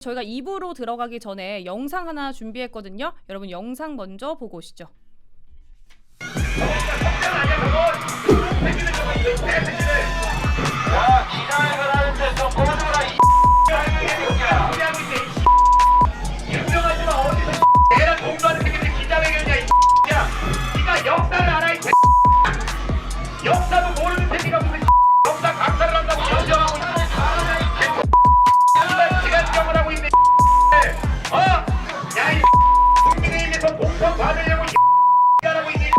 저희가 2부로 들어가기 전에 영상 하나 준비했거든요. 여러분 영상 먼저 보고 오시죠. 역사도 모르는 새끼가 무슨 역사 강사를 한다고 연정하고 있는 시간경을 하고 있는 야이 국민의힘에서 공천 받으려고 하고 있는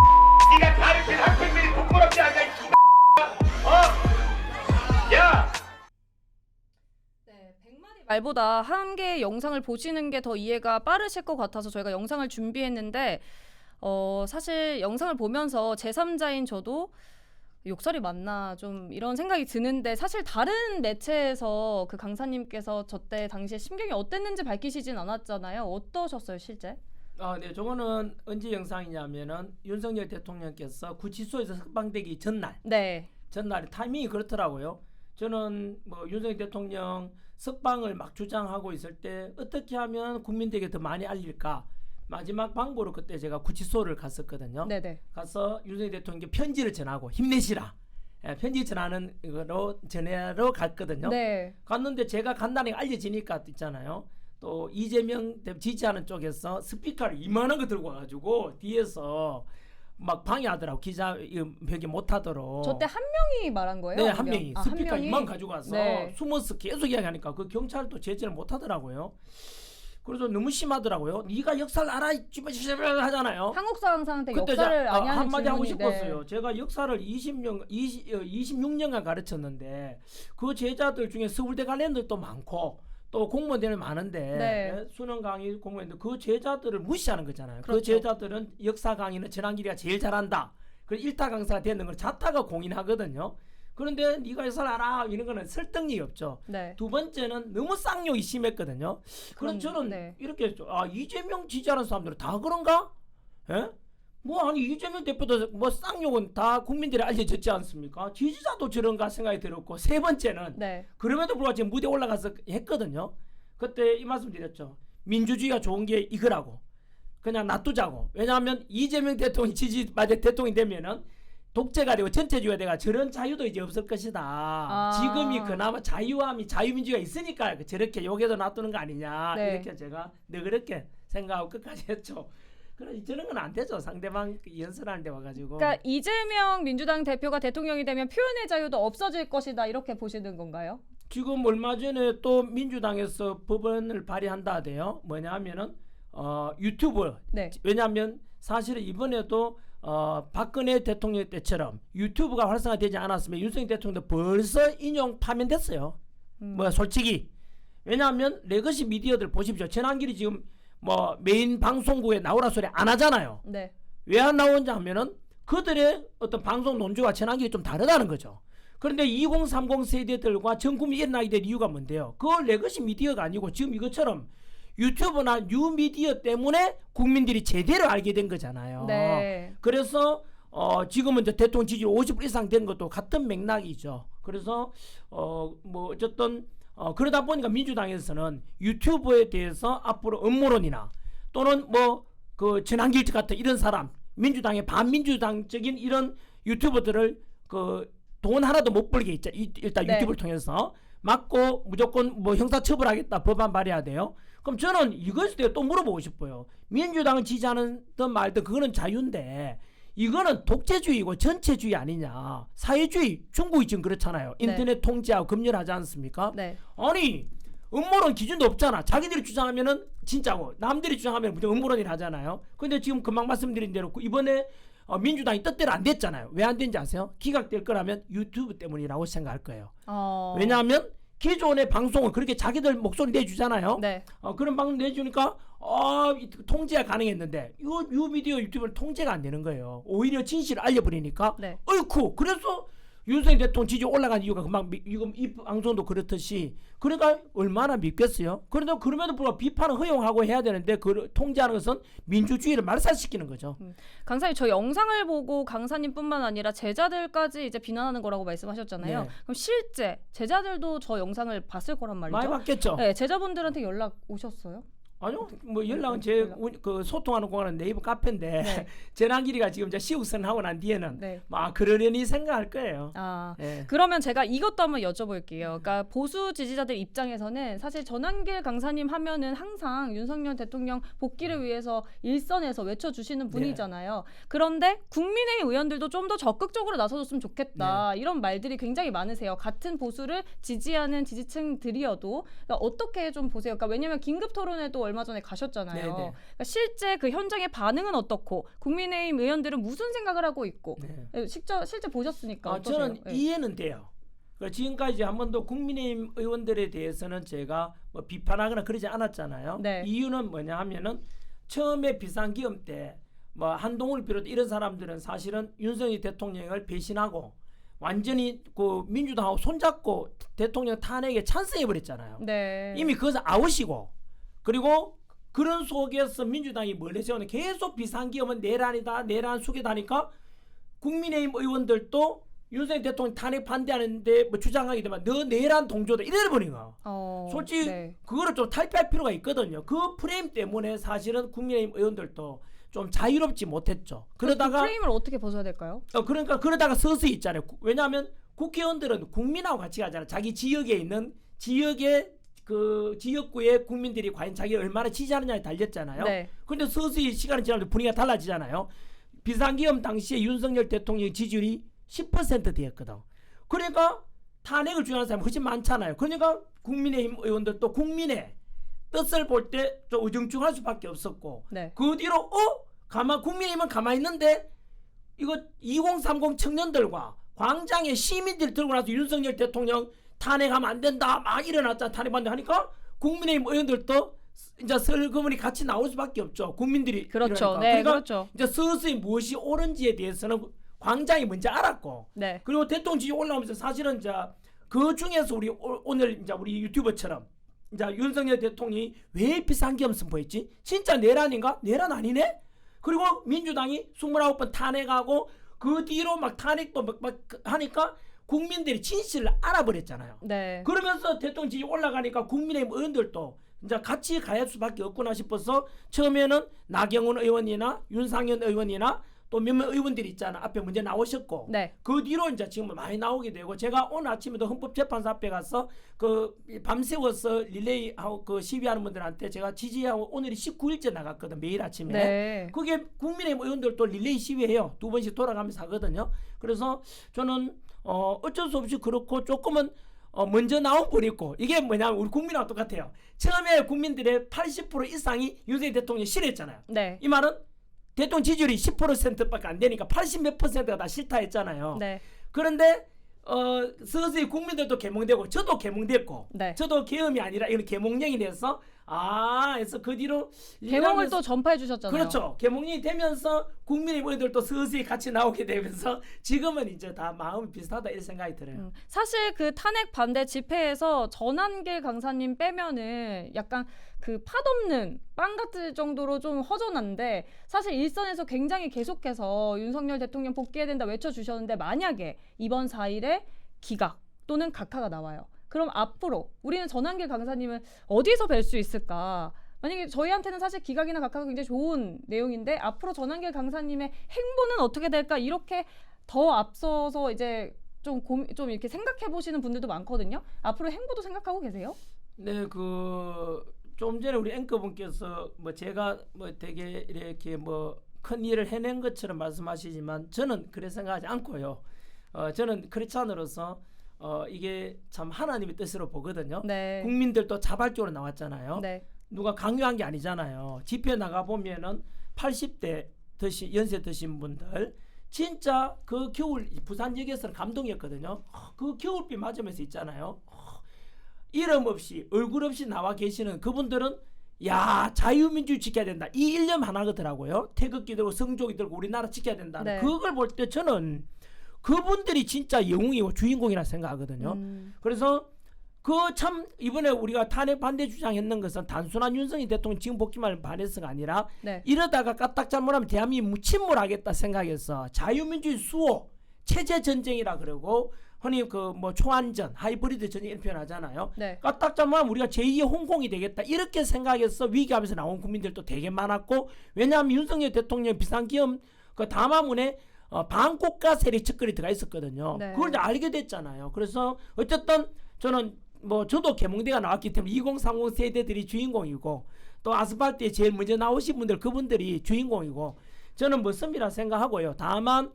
네가 가르친 학생들이 부끄럽지 않냐 야. 네, 100마디 말보다 한 개의 영상을 보시는 게 더 이해가 빠르실 것 같아서 저희가 영상을 준비했는데 사실 영상을 보면서 제3자인 저도 욕설이 맞나 좀 이런 생각이 드는데 사실 다른 매체에서 그 강사님께서 저 때 당시에 심경이 어땠는지 밝히시진 않았잖아요. 어떠셨어요 실제? 네, 저거는 언제 영상이냐면은 윤석열 대통령께서 구치소에서 석방되기 전날, 전날에 타이밍이 그렇더라고요. 저는 뭐 윤석열 대통령 석방을 막 주장하고 있을 때 어떻게 하면 국민들에게 더 많이 알릴까? 마지막 방법으로 그때 제가 구치소를 갔었거든요. 가서 윤석열 대통령께 편지를 전하고 힘내시라. 편지 전하는 거로 전하러 갔거든요. 갔는데 제가 간다는 게 알려지니까 있잖아요. 또 이재명 지지하는 쪽에서 스피커를 이만한 거 들고 와가지고 뒤에서 막 방해하더라고. 기자 벽에 못하도록. 저 때 한 명이 말한 거예요? 네, 한 명이 스피커 이만 가지고 와서 네. 숨어서 계속 이야기하니까 그 경찰도 제재를 못하더라고요. 그래서 너무 심하더라고요. 네가 역사를 알아 하잖아요. 한국사 강사한테 그때 역사를 아냐는 한마디 하고 질문이, 싶었어요. 제가 역사를 26년간 가르쳤는데 그 제자들 중에 서울대 갈 애들도 많고 또 공무원들이 많은데 수능 강의 공무원들 그 제자들을 무시하는 거잖아요. 그렇죠. 그 제자들은 역사 강의는 전환길이가 제일 잘한다. 그 일타 강사가 되는 걸 자타가 공인하거든요. 그런데 네가 역사를 알아 이런 거는 설득력이 없죠. 두 번째는 너무 쌍욕이 심했거든요. 그럼 저는 이렇게 했죠. 이재명 지지하는 사람들은 다 그런가? 예? 뭐 아니 이재명 대표도 뭐 쌍욕은 다 국민들이 알려졌지 않습니까? 지지자도 저런가 생각이 들었고 세 번째는 그럼에도 불구하고 지금 무대에 올라가서 했거든요. 그때 이 말씀 드렸죠. 민주주의가 좋은 게 이거라고. 그냥 놔두자고. 왜냐하면 이재명 대통령이 대통령이 되면은 독재가 되고 전체주의가 되고 저런 자유도 이제 없을 것이다. 지금이 그나마 자유민주가 있으니까 저렇게 욕해도 놔두는 거 아니냐. 이렇게 제가 너그럽게 생각하고 끝까지 했죠. 그래 저런 건 안 되죠. 상대방 연설하는 데 와가지고. 그러니까 이재명 민주당 대표가 대통령이 되면 표현의 자유도 없어질 것이다 이렇게 보시는 건가요? 지금 얼마 전에 또 민주당에서 법안을 발의한다 하대요. 뭐냐면은 유튜브. 왜냐하면 사실은 이번에도 박근혜 대통령 때처럼 유튜브가 활성화되지 않았으면 윤석열 대통령도 벌써 인용 파면됐어요. 뭐 솔직히 왜냐하면 레거시 미디어들 보십시오. 전환길이 지금 뭐 메인 방송국에 나오라 소리 안 하잖아요. 왜 안 나오는지 하면은 그들의 어떤 방송 논조와 전환길이 좀 다르다는 거죠. 그런데 2030 세대들과 전 국민이 일어나게 될 이유가 뭔데요? 그 레거시 미디어가 아니고 지금 이것처럼 유튜브나 뉴미디어 때문에 국민들이 제대로 알게 된 거잖아요. 그래서 지금은 이제 대통령 지지율 50% 이상 된 것도 같은 맥락이죠. 그래서 뭐 어쨌든 그러다 보니까 민주당에서는 유튜브에 대해서 앞으로 음모론이나 또는 뭐 그 전환길 같은 이런 사람 민주당의 반민주당적인 이런 유튜버들을 그 돈 하나도 못 벌게 일단 유튜브를 통해서 막고 무조건 뭐 형사처벌하겠다 법안 발의해야 돼요. 그럼 저는 이것에 대해 또 물어보고 싶어요. 민주당을 지지하는 든 말든 그거는 자유인데 이거는 독재주의고 전체주의 아니냐. 사회주의 중국이 지금 그렇잖아요. 인터넷 통제하고 금연하지 않습니까? 아니 음모론 기준도 없잖아. 자기들이 주장하면은 진짜고 남들이 주장하면 무조건 음모론이 하잖아요. 근데 지금 금방 말씀드린 대로 이번에 민주당이 뜻대로 안 됐잖아요. 왜 안 된지 아세요? 기각될 거라면 유튜브 때문이라고 생각할 거예요. 왜냐하면 기존의 방송은 그렇게 자기들 목소리 내주잖아요. 그런 방송 내주니까 통제가 가능했는데 이 미디어 유튜브는 통제가 안 되는 거예요. 오히려 진실을 알려버리니까 어이쿠 그래서 윤석열 대통령 지지 올라간 이유가 금방 지금 이 방송도 그렇듯이 그러니까 얼마나 믿겠어요? 그런데 그럼에도 불구하고 비판을 허용하고 해야 되는데 그 통제하는 것은 민주주의를 말살시키는 거죠. 강사님 저 영상을 보고 강사님뿐만 아니라 제자들까지 이제 비난하는 거라고 말씀하셨잖아요. 네. 그럼 실제 제자들도 저 영상을 봤을 거란 말이죠. 많이 받겠죠. 네, 제자분들한테 연락 오셨어요? 아니요, 뭐 연락은 제 그 소통하는 공간은 네이버 카페인데 네. 재난길이가 지금 이제 시국선 하고 난 뒤에는 네. 그러려니 생각할 거예요. 아, 네. 그러면 제가 이것도 한번 여쭤볼게요. 그러니까 보수 지지자들 입장에서는 사실 전한길 강사님 하면은 항상 윤석열 대통령 복귀를 위해서 일선에서 외쳐주시는 분이잖아요. 그런데 국민의힘 의원들도 좀 더 적극적으로 나서줬으면 좋겠다. 이런 말들이 굉장히 많으세요. 같은 보수를 지지하는 지지층들이어도 그러니까 어떻게 좀 보세요. 그러니까 왜냐하면 긴급 토론에도 얼마 전에 가셨잖아요. 네네. 그러니까 실제 그 현장의 반응은 어떻고 국민의힘 의원들은 무슨 생각을 하고 있고 네. 실제 보셨으니까 어떠세요? 저는 네. 이해는 돼요. 지금까지 한 번도 국민의힘 의원들에 대해서는 제가 뭐 비판하거나 그러지 않았잖아요. 네. 이유는 뭐냐 하면은 처음에 비상기업 때 뭐 한동훈을 비롯 이런 사람들은 사실은 윤석열 대통령을 배신하고 완전히 그 민주당하고 손잡고 대통령 탄핵에 찬성해 버렸잖아요. 네. 이미 그것은 아웃이고 그리고 그런 속에서 민주당이 뭘 내세우는 계속 비상기업은 내란이다 내란 숙이다니까 국민의힘 의원들도 윤석열 대통령 탄핵 반대하는데 뭐 주장하게 되면 너 내란 동조다 이래버린 거야. 솔직히 네. 그거를 좀 탈피할 필요가 있거든요. 그 프레임 때문에 사실은 국민의힘 의원들도 좀 자유롭지 못했죠. 그러다가 그 프레임을 어떻게 벗어야 될까요? 그러니까 그러다가 서서히 있잖아요. 왜냐하면 국회의원들은 국민하고 같이 가잖아요. 자기 지역에 있는 지역의 그 지역구의 국민들이 과연 자기를 얼마나 지지하느냐에 달렸잖아요. 네. 그런데 서서히 시간이 지나면 분위기가 달라지잖아요. 비상기업 당시에 윤석열 대통령의 지지율이 10% 되었거든. 그러니까 탄핵을 주장하는 사람이 훨씬 많잖아요. 그러니까 국민의힘 의원들도 국민의 뜻을 볼 때 좀 우중충할 수밖에 없었고 네. 그 뒤로 국민의힘은 가만히 있는데 이거 2030 청년들과 광장에 시민들 들고 나서 윤석열 대통령 탄핵하면 안 된다 막 일어났잖아. 탄핵 반대 하니까 국민의힘 의원들도 이제 슬그머니 같이 나올 수밖에 없죠. 국민들이 그렇죠. 이러니까. 네, 그러니까 그렇죠. 이제 서서히 무엇이 옳은지에 대해서는 광장이 먼저 알았고 네. 그리고 대통령 지지 올라오면서 사실은 이제 그 중에서 우리 오늘 이제 우리 유튜버처럼 이제 윤석열 대통령이 왜 비상기업 선포했지? 진짜 내란인가? 내란 아니네? 그리고 민주당이 29번 탄핵하고 그 뒤로 막 탄핵도 막 하니까 국민들이 진실을 알아버렸잖아요. 네. 그러면서 대통령 지지 올라가니까 국민의힘 의원들도 이제 같이 가야 할 수밖에 없구나 싶어서 처음에는 나경원 의원이나 윤상현 의원이나 또 몇몇 의원들이 있잖아. 앞에 먼저 나오셨고 네. 그 뒤로 이제 지금 많이 나오게 되고 제가 오늘 아침에도 헌법재판소 앞에 가서 그 밤새워서 릴레이하고 그 시위하는 분들한테 제가 지지하고 오늘이 19일째 나갔거든. 매일 아침에. 네. 그게 국민의힘 의원들도 릴레이 시위해요. 2번씩 돌아가면서 하거든요. 그래서 저는 어쩔 수 없이 그렇고 조금은 먼저 나온 분이 있고 이게 뭐냐면 우리 국민하고 똑같아요. 처음에 국민들의 80% 이상이 윤석열 대통령이 싫어했잖아요. 네. 이 말은 대통령 지지율이 10%밖에 안 되니까 80 몇 %가 다 싫다 했잖아요. 네. 그런데 서서히 국민들도 개몽되고 저도 개몽됐고 네. 저도 계엄이 아니라 이런 개몽령이 돼서 그래서 그 뒤로 개몽을 일하면서- 또 전파해 주셨잖아요. 그렇죠. 개몽령이 되면서 국민의힘들도 서서히 같이 나오게 되면서 지금은 이제 다 마음이 비슷하다 이런 생각이 들어요. 사실 그 탄핵 반대 집회에서 전한길 강사님 빼면은 약간 그 팥없는 빵 같을 정도로 좀 허전한데 사실 일선에서 굉장히 계속해서 윤석열 대통령 복귀해야 된다 외쳐주셨는데 만약에 이번 4일에 기각 또는 각하가 나와요. 그럼 앞으로 우리는 전한길 강사님은 어디서 뵐 수 있을까? 만약에 저희한테는 사실 기각이나 각하가 굉장히 좋은 내용인데 앞으로 전한길 강사님의 행보는 어떻게 될까? 이렇게 더 앞서서 이제 좀 이렇게 생각해 보시는 분들도 많거든요. 앞으로 행보도 생각하고 계세요? 네, 좀 전에 우리 앵커분께서 뭐 제가 뭐 되게 이렇게 뭐 큰 일을 해낸 것처럼 말씀하시지만 저는 그렇게 생각하지 않고요. 저는 크리스찬으로서 이게 참 하나님의 뜻으로 보거든요. 네. 국민들도 자발적으로 나왔잖아요. 네. 누가 강요한 게 아니잖아요. 집회 나가 보면은 80대 연세 드신 분들 진짜 그 겨울 부산역에서는 감동이었거든요. 그 겨울비 맞으면서 있잖아요. 이름 없이 얼굴 없이 나와 계시는 그분들은 자유민주주의 지켜야 된다. 이 일념 하나거더라고요. 태극기 들고 성조기 들고 우리나라 지켜야 된다는 네. 그걸 볼 때 저는 그분들이 진짜 영웅이고 주인공이라 생각하거든요. 그래서 그 참 이번에 우리가 탄핵 반대 주장했는 것은 단순한 윤석열 대통령 지금 복귀만 반해서가 아니라 네. 이러다가 까딱 잘못하면 대한민국 침몰하겠다 생각해서 자유민주주의 수호 체제 전쟁이라 그러고 흔히 그 뭐 초안전 하이브리드 전쟁 이렇게 표현하잖아요. 네. 까딱 잘못하면 우리가 제2의 홍콩이 되겠다 이렇게 생각해서 위기하면서 나온 국민들도 되게 많았고 왜냐하면 윤석열 대통령 비상기업 그 담화문에 반국가 세력 측근이 들어가 있었거든요. 네. 그걸 다 알게 됐잖아요. 그래서 어쨌든 저는 뭐 저도 개몽대가 나왔기 때문에 2030 세대들이 주인공이고 또 아스팔트에 제일 먼저 나오신 분들 그분들이 주인공이고 저는 멋습니다 생각하고요. 다만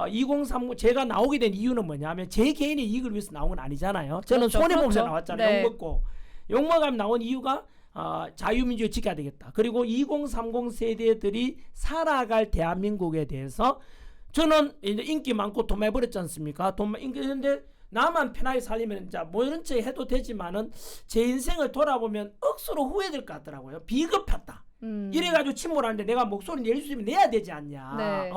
2030 제가 나오게 된 이유는 뭐냐면 제 개인의 이익을 위해서 나온 건 아니잖아요. 저는 그렇죠, 손해보면서 그렇죠. 나왔잖아요. 네. 욕먹고 욕먹으면 나온 이유가 자유민주주의 지켜야 되겠다. 그리고 2030 세대들이 살아갈 대한민국에 대해서 저는 이제 인기 많고 돈 많이 벌었지 않습니까? 돈 많이 인기했는데 나만 편하게 살리면 이제 뭐 이런 척 해도 되지만은 제 인생을 돌아보면 억수로 후회될 것 같더라고요. 비겁했다. 이래가지고 침몰하는데 내가 목소리 낼 수 있으면 내야 되지 않냐. 네.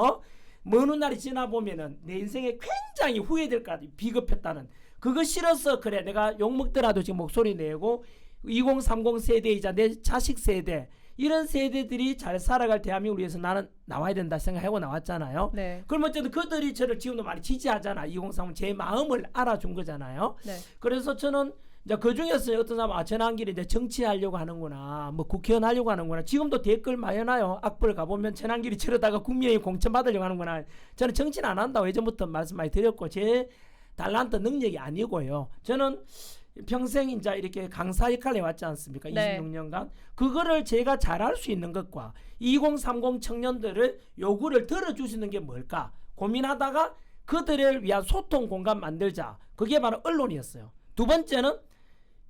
먼 날이 지나 보면은 내 인생에 굉장히 후회될 것 같아. 비겁했다는. 그거 싫어서 그래. 내가 욕 먹더라도 지금 목소리 내고 2030 세대이자 내 자식 세대 이런 세대들이 잘 살아갈 대한민국을 위해서 나는 나와야 된다 생각하고 나왔잖아요. 네. 그럼 어쨌든 그들이 저를 지금도 많이 지지하잖아. 2030 제 마음을 알아준 거잖아요. 네. 그래서 저는 이제 그 중에서 어떤 사람 전환길에 이제 정치하려고 하는구나, 뭐 국회의원 하려고 하는구나. 지금도 댓글 많이 해놔요. 악플 가보면 전환길이 저러다가 국민의 공천 받으려고 하는구나. 저는 정치는 안 한다고 예전부터 말씀 많이 드렸고 제 달란트 능력이 아니고요. 저는 평생 이제 이렇게 강사 역할을 해왔지 않습니까? 네. 26년간 그거를 제가 잘할 수 있는 것과 2030 청년들을 요구를 들어주시는 게 뭘까 고민하다가 그들을 위한 소통 공간 만들자. 그게 바로 언론이었어요. 두 번째는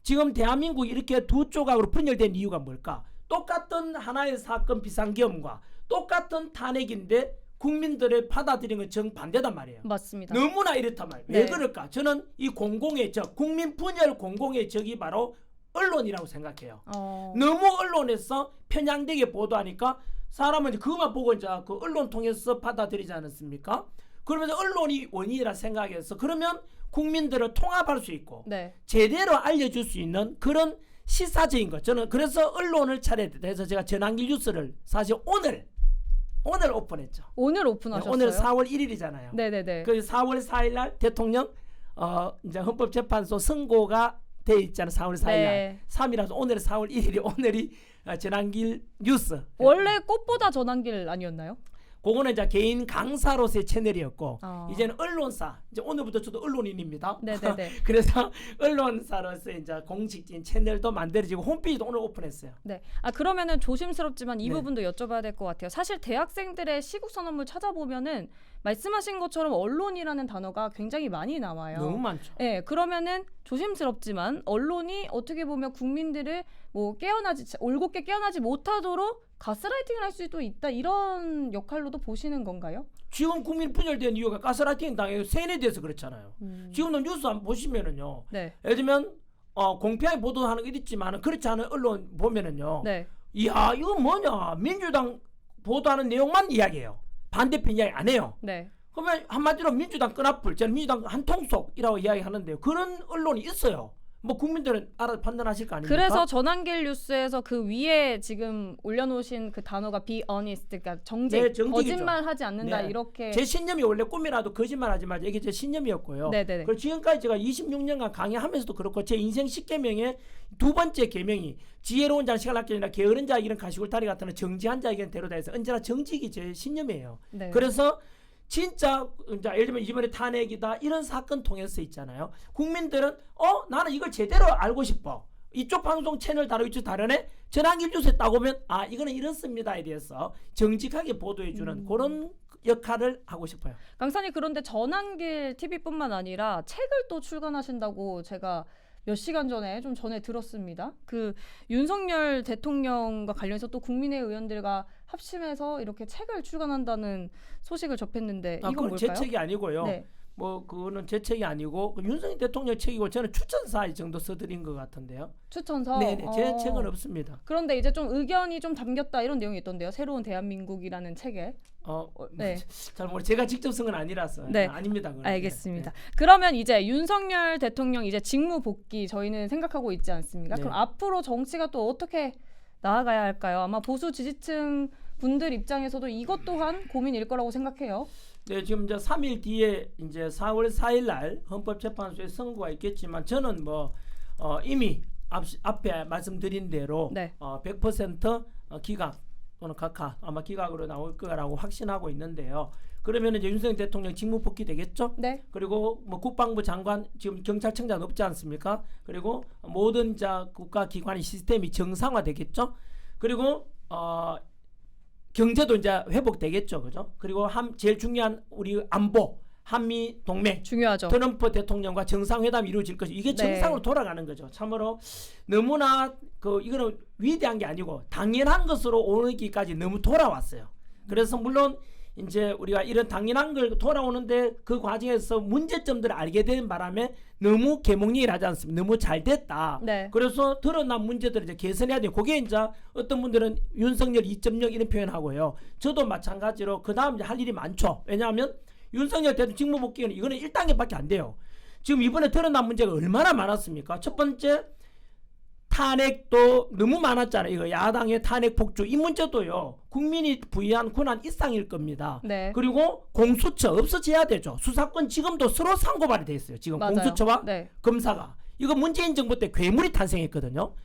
지금 대한민국이 이렇게 두 조각으로 분열된 이유가 뭘까? 똑같은 하나의 사건 비상계엄과 똑같은 탄핵인데 국민들을 받아들이는 건 정반대단 말이에요. 맞습니다. 너무나 이렇단 말이에요. 네. 왜 그럴까? 저는 이 공공의 적, 국민 분열 공공의 적이 바로 언론이라고 생각해요. 너무 언론에서 편향되게 보도하니까 사람은 이제 그것만 보고 이제 그 언론 통해서 받아들이지 않았습니까? 그러면서 언론이 원인이라 생각해서 그러면 국민들을 통합할 수 있고 네. 제대로 알려줄 수 있는 그런 시사적인 것. 저는 그래서 언론을 차려야 된다 해서 제가 전환길 뉴스를 사실 오늘 오픈했죠. 오늘 오픈하셨어요? 오늘 4월 1일이잖아요. 네네네. 그 4월 4일 날 대통령 이제 헌법재판소 선고가 돼 있잖아요. 4월 4일 날. 네. 3일이라서 오늘 4월 1일이 오늘이 전환길 뉴스. 원래 꽃보다 전환길 아니었나요? 그거는 이제 개인 강사로서의 채널이었고 아. 이제는 언론사. 이제 오늘부터 저도 언론인입니다. 네네네. 그래서 언론사로서 이제 공식적인 채널도 만들어지고 홈페이지도 오늘 오픈했어요. 네. 그러면은 조심스럽지만 이 네. 부분도 여쭤봐야 될 것 같아요. 사실 대학생들의 시국 선언물 찾아보면은 말씀하신 것처럼 언론이라는 단어가 굉장히 많이 나와요. 너무 많죠. 네, 그러면은 조심스럽지만 언론이 어떻게 보면 국민들을 뭐 올곧게 깨어나지 못하도록 가스라이팅을 할 수도 있다 이런 역할로도 보시는 건가요? 지금 국민 분열된 이유가 가스라이팅 당해서 세뇌돼서 그렇잖아요. 지금도 뉴스 한번 보시면은요. 네. 예를 들면 공평하게 보도하는 게 있지만 그렇지 않은 언론 보면은요. 네. 이야 이거 뭐냐 민주당 보도하는 내용만 이야기해요. 반대편 이야기 안 해요. 네. 그러면 한마디로 민주당 끈앞을 저는 민주당 한통속이라고 이야기하는데요. 그런 언론이 있어요. 뭐 국민들은 알아 판단하실 거 아닙니까? 그래서 전환길 뉴스에서 그 위에 지금 올려놓으신 그 단어가 be honest, 그러니까 정직, 네, 정직이죠. 거짓말하지 않는다 네. 이렇게. 제 신념이 원래 꿈이라도 거짓말하지 말자 이게 제 신념이었고요. 네네네. 그리고 지금까지 제가 26년간 강의하면서도 그렇고 제 인생 10계명의 두 번째 계명이 지혜로운 자는 시간을 아끼느라 게으른 자에게는 길은 가시골다리 같으나 정지한 자에게는 대로다 해서 언제나 정직이 제 신념이에요. 네. 그래서 진짜 예를 들면 이번에 탄핵이다 이런 사건 통해서 있잖아요. 국민들은 나는 이걸 제대로 알고 싶어. 이쪽 방송 채널 다르고 이쪽 다르네. 전환길 뉴스에 딱 오면 이거는 이렇습니다에 대해서 정직하게 보도해주는 그런 역할을 하고 싶어요. 강사님, 그런데 전환길 TV뿐만 아니라 책을 또 출간하신다고 제가 몇 시간 전에 좀 전에 들었습니다. 그 윤석열 대통령과 관련해서 또 국민의 의원들과 합심해서 이렇게 책을 출간한다는 소식을 접했는데 이건 그건 뭘까요? 제 책이 아니고요. 네. 뭐 그거는 제 책이 아니고 그 윤석열 대통령 책이고 저는 추천사 정도 써드린 것 같은데요. 추천서. 네네, 제 책은 없습니다. 그런데 이제 좀 의견이 좀 담겼다 이런 내용이 있던데요. 새로운 대한민국이라는 책에. 네. 잘 모르. 제가 직접 쓴 건 아니라서. 네. 아닙니다. 그건. 알겠습니다. 네. 그러면 이제 윤석열 대통령 이제 직무 복귀 저희는 생각하고 있지 않습니까? 네. 그럼 앞으로 정치가 또 어떻게 나아가야 할까요? 아마 보수 지지층 분들 입장에서도 이것 또한 고민일 거라고 생각해요. 네, 지금 이제 3일 뒤에 이제 4월 4일 날 헌법재판소에 선고가 있겠지만 저는 뭐 이미 앞에 말씀드린 대로 네. 100% 기각 또는 각하 아마 기각으로 나올 거라고 확신하고 있는데요. 그러면 이제 윤석열 대통령 직무 복귀 되겠죠? 네. 그리고 뭐 국방부 장관 지금 경찰청장 없지 않습니까? 그리고 모든 국가 기관의 시스템이 정상화 되겠죠? 그리고 경제도 이제 회복되겠죠, 그죠? 그리고 제일 중요한 우리 안보, 한미 동맹, 중요하죠. 트럼프 대통령과 정상회담이 이루어질 것이 이게 네. 정상으로 돌아가는 거죠. 참으로 너무나 이거는 위대한 게 아니고 당연한 것으로 오르기까지 너무 돌아왔어요. 그래서 물론 이제 우리가 이런 당연한 걸 돌아오는데 그 과정에서 문제점들을 알게 된 바람에 너무 개몽령이 하지 않습니다. 너무 잘 됐다. 네. 그래서 드러난 문제들을 이제 개선해야 돼요. 그게 이제 어떤 분들은 윤석열 2.0 이런 표현하고요. 저도 마찬가지로 그 다음 이제 할 일이 많죠. 왜냐하면 윤석열 대통령 직무 복귀는 이거는 1단계밖에 안 돼요. 지금 이번에 드러난 문제가 얼마나 많았습니까? 첫 번째 탄핵도 너무 많았잖아요. 이거 야당의 탄핵 폭주 이 문제도요. 국민이 부여한 권한 이상일 겁니다. 네. 그리고 공수처 없어져야 되죠. 수사권 지금도 서로 상고발이 돼 있어요. 지금 맞아요. 공수처와 네. 검사가 이거 문재인 정부 때 괴물이 탄생했거든요.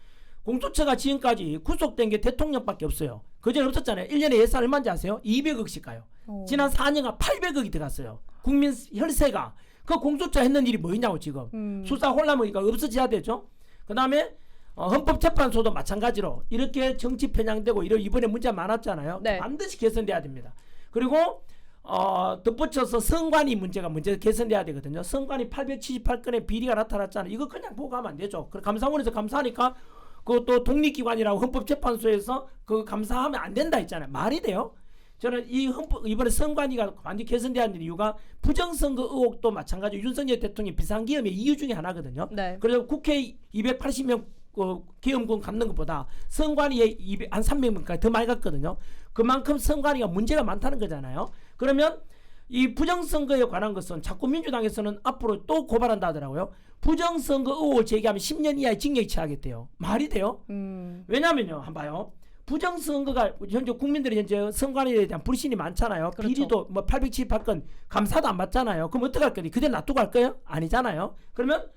공수처가 지금까지 구속된 게 대통령밖에 없어요. 그전에 없었잖아요. 1년에 예산 얼마인지 아세요? 200억씩 가요. 지난 4년간 800억이 들어갔어요. 국민 혈세가. 그 공수처 했는 일이 뭐냐고 지금. 수사 혼란이니까 없어져야 되죠. 그 다음에 헌법재판소도 마찬가지로 이렇게 정치 편향되고 이번에 문제가 많았잖아요. 네. 반드시 개선돼야 됩니다. 그리고 덧붙여서 선관위 문제가 개선돼야 되거든요. 선관위 878건의 비리가 나타났잖아요. 이거 그냥 보고 가면 안 되죠. 감사원에서 감사하니까 그것도 독립기관이라고 헌법재판소에서 그 감사하면 안 된다 했잖아요. 말이 돼요? 저는 이번에 선관위가 완전히 개선돼야 하는 이유가 부정선거 의혹도 마찬가지로 윤석열 대통령이 비상기염의 이유 중에 하나거든요. 네. 그래서 국회 280명 기염군 갖는 것보다 선관위에 한 300명까지 더 많이 갔거든요. 그만큼 선관위가 문제가 많다는 거잖아요. 그러면 이 부정선거에 관한 것은 자꾸 민주당에서는 앞으로 또 고발한다 하더라고요. 부정선거 의혹을 제기하면 10년 이하의 징역이 처하겠대요. 말이 돼요? 왜냐면요. 한번 봐요. 부정선거가 현재 국민들이 현재 선관위에 대한 불신이 많잖아요. 그렇죠. 비리도 뭐 878건 감사도 안 받잖아요. 그럼 어떻게 할 거니? 그대로 놔두고 할 거예요? 아니잖아요. 그러면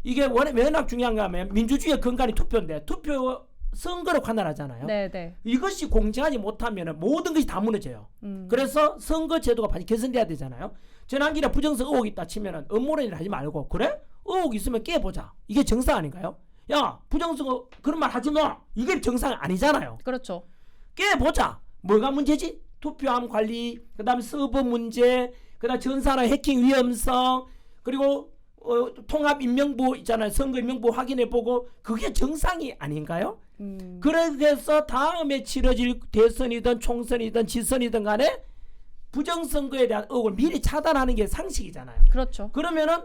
이게 워낙 중요한가 하면 민주주의의 근간이 투표인데 투표 선거로 관할하잖아요. 네. 이것이 공정하지 못하면 모든 것이 다 무너져요. 그래서 선거 제도가 반드시 개선돼야 되잖아요. 전환기나 부정선거 의혹이 있다 치면은 음모론이라 하지 말고 그래? 의혹 있으면 깨보자. 이게 정상 아닌가요? 야 부정선거 그런 말 하지 마. 이게 정상 아니잖아요. 그렇죠. 깨보자. 뭐가 문제지? 투표함 관리, 그 다음에 서버 문제, 그 다음에 전산화 해킹 위험성, 그리고 통합 인명부 있잖아요. 선거 인명부 확인해보고 그게 정상이 아닌가요? 그래서 다음에 치러질 대선이든 총선이든 지선이든 간에 부정선거에 대한 의혹을 미리 차단하는 게 상식이잖아요. 그렇죠. 그러면은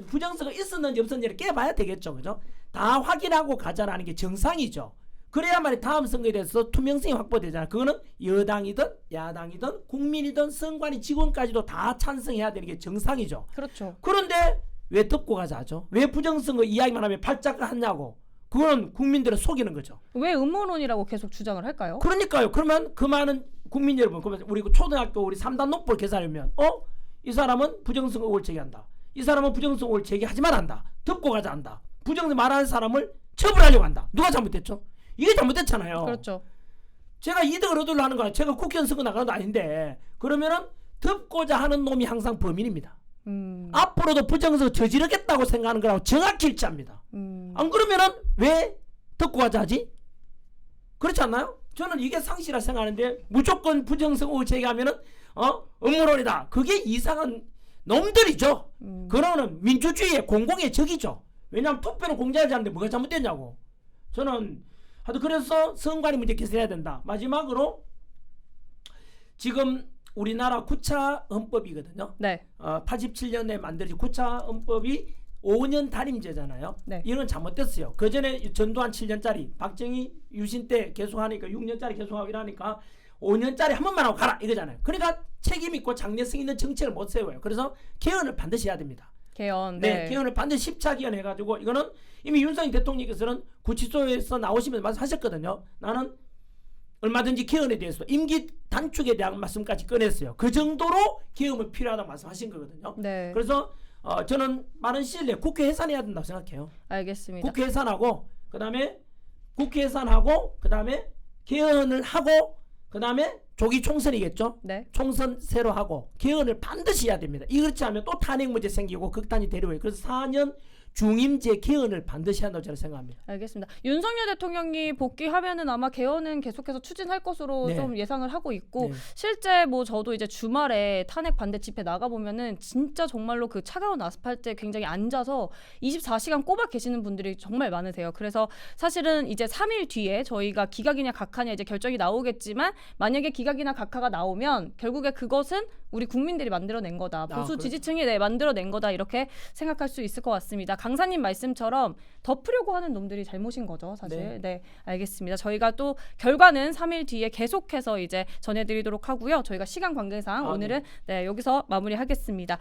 부정선거 있었는지 없었는지를 깨봐야 되겠죠. 그죠? 다 확인하고 가자라는 게 정상이죠. 그래야만 다음 선거에 대해서 투명성이 확보되잖아요. 그거는 여당이든 야당이든 국민이든 선관위 직원까지도 다 찬성해야 되는 게 정상이죠. 그렇죠. 그런데 왜 덮고 가자 하죠? 왜 부정선거 이야기만 하면 발작을 하냐고. 그거는 국민들을 속이는 거죠. 왜 음모론이라고 계속 주장을 할까요? 그러니까요. 그러면 그 많은 국민 여러분, 그러면 우리 초등학교 우리 3단 녹볼 계산하면 이 사람은 부정선거 의혹을 제기한다. 이 사람은 부정선거 의혹을 제기하지만 한다. 덮고 가자 한다. 부정선거 말하는 사람을 처벌하려고 한다. 누가 잘못됐죠? 이게 잘못됐잖아요. 그렇죠. 제가 이득을 얻으려 하는 거야. 제가 국회의원 선거 나가는 거 아닌데 그러면은 덮고자 하는 놈이 항상 범인입니다. 앞으로도 부정선거 저지르겠다고 생각하는 거라고 정확히 일치합니다. 안 그러면은 왜 덮고 가자 하지? 그렇지 않나요? 저는 이게 상식이라 생각하는데 무조건 부정선거 제기하면은 음모론이다. 그게 이상한 놈들이죠. 그러는 민주주의의 공공의 적이죠. 왜냐하면 투표는 공개하지 않는데 뭐가 잘못됐냐고. 저는 하여튼 그래서 선관위 문제 개선해야 된다. 마지막으로 지금 우리나라 구차 헌법이거든요. 네. 87년에 만들어진 구차 헌법이 5년 단임제잖아요. 네. 이건 잘못됐어요. 그 전에 전두환 7년짜리, 박정희 유신 때 계속하니까 6년짜리 계속하고 이러니까 5년짜리 한 번만 하고 가라 이거잖아요. 그러니까 책임 있고 장래성 있는 정책을 못 세워요. 그래서 개헌을 반드시 해야 됩니다. 개헌. 네, 개헌을 반드시 10차 개헌해가지고 이거는 이미 윤석열 대통령께서는 구치소에서 나오시면서 말씀하셨거든요. 나는 얼마든지 개헌에 대해서 임기 단축에 대한 말씀까지 꺼냈어요. 그 정도로 개헌이 필요하다고 말씀하신 거거든요. 네. 그래서 저는 빠른 시일 내에 국회 해산해야 된다고 생각해요. 알겠습니다. 국회 해산하고 그다음에 국회 해산하고 그다음에 개헌을 하고 그다음에 조기 총선이겠죠. 네. 총선 새로 하고 개헌을 반드시 해야 됩니다. 그렇지 않으면 또 탄핵 문제 생기고 극단이 되려고. 그래서 4년 중임제 개헌을 반드시 한다고 저는 생각합니다. 알겠습니다. 윤석열 대통령이 복귀하면은 아마 개헌은 계속해서 추진할 것으로 네. 좀 예상을 하고 있고 네. 실제 뭐 저도 이제 주말에 탄핵 반대 집회 나가 보면은 진짜 정말로 그 차가운 아스팔트에 굉장히 앉아서 24시간 꼬박 계시는 분들이 정말 많으세요. 그래서 사실은 이제 3일 뒤에 저희가 기각이냐 각하냐 이제 결정이 나오겠지만 만약에 기각이나 각하가 나오면 결국에 그것은 우리 국민들이 만들어낸 거다. 보수 그렇죠. 지지층이 만들어낸 거다. 이렇게 생각할 수 있을 것 같습니다. 강사님 말씀처럼 덮으려고 하는 놈들이 잘못인 거죠, 사실. 네. 네, 알겠습니다. 저희가 또 결과는 3일 뒤에 계속해서 이제 전해드리도록 하고요. 저희가 시간 관계상 오늘은 네, 여기서 마무리하겠습니다.